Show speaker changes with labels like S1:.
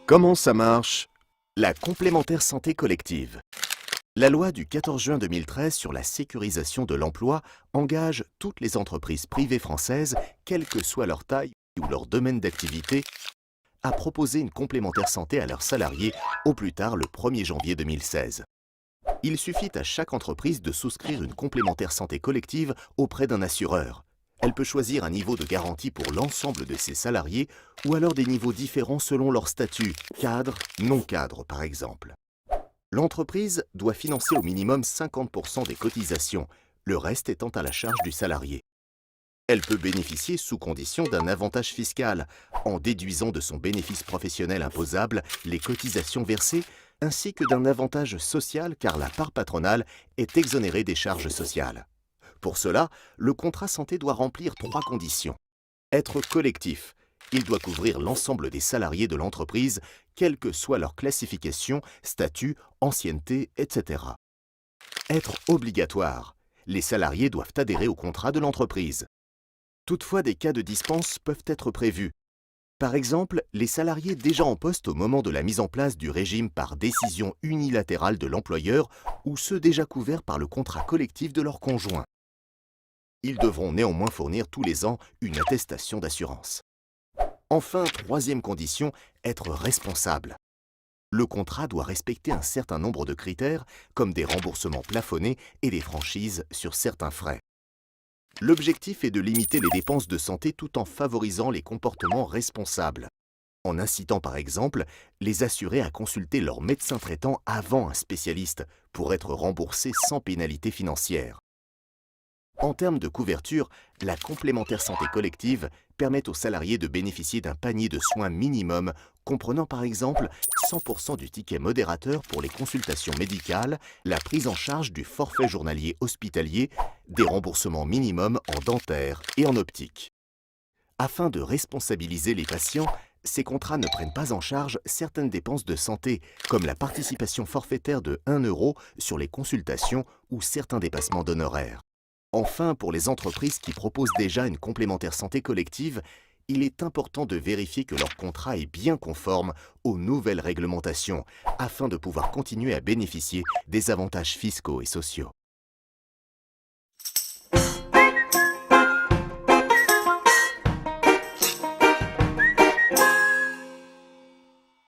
S1: Comment ça marche? La complémentaire santé collective. La loi du 14 juin 2013 sur la sécurisation de l'emploi engage toutes les entreprises privées françaises, quelle que soit leur taille ou leur domaine d'activité, à proposer une complémentaire santé à leurs salariés au plus tard le 1er janvier 2016. Il suffit à chaque entreprise de souscrire une complémentaire santé collective auprès d'un assureur. Elle peut choisir un niveau de garantie pour l'ensemble de ses salariés ou alors des niveaux différents selon leur statut, cadre, non cadre par exemple. L'entreprise doit financer au minimum 50% des cotisations, le reste étant à la charge du salarié. Elle peut bénéficier sous condition d'un avantage fiscal, en déduisant de son bénéfice professionnel imposable les cotisations versées, ainsi que d'un avantage social car la part patronale est exonérée des charges sociales. Pour cela, le contrat santé doit remplir 3 conditions. Être collectif. Il doit couvrir l'ensemble des salariés de l'entreprise, quelle que soit leur classification, statut, ancienneté, etc. Être obligatoire. Les salariés doivent adhérer au contrat de l'entreprise. Toutefois, des cas de dispense peuvent être prévus. Par exemple, les salariés déjà en poste au moment de la mise en place du régime par décision unilatérale de l'employeur ou ceux déjà couverts par le contrat collectif de leur conjoint. Ils devront néanmoins fournir tous les ans une attestation d'assurance. Enfin, troisième condition, être responsable. Le contrat doit respecter un certain nombre de critères, comme des remboursements plafonnés et des franchises sur certains frais. L'objectif est de limiter les dépenses de santé tout en favorisant les comportements responsables, en incitant par exemple les assurés à consulter leur médecin traitant avant un spécialiste pour être remboursés sans pénalité financière. En termes de couverture, la complémentaire santé collective permet aux salariés de bénéficier d'un panier de soins minimum comprenant par exemple 100% du ticket modérateur pour les consultations médicales, la prise en charge du forfait journalier hospitalier, des remboursements minimums en dentaire et en optique. Afin de responsabiliser les patients, ces contrats ne prennent pas en charge certaines dépenses de santé, comme la participation forfaitaire de 1 € sur les consultations ou certains dépassements d'honoraires. Enfin, pour les entreprises qui proposent déjà une complémentaire santé collective, il est important de vérifier que leur contrat est bien conforme aux nouvelles réglementations afin de pouvoir continuer à bénéficier des avantages fiscaux et sociaux.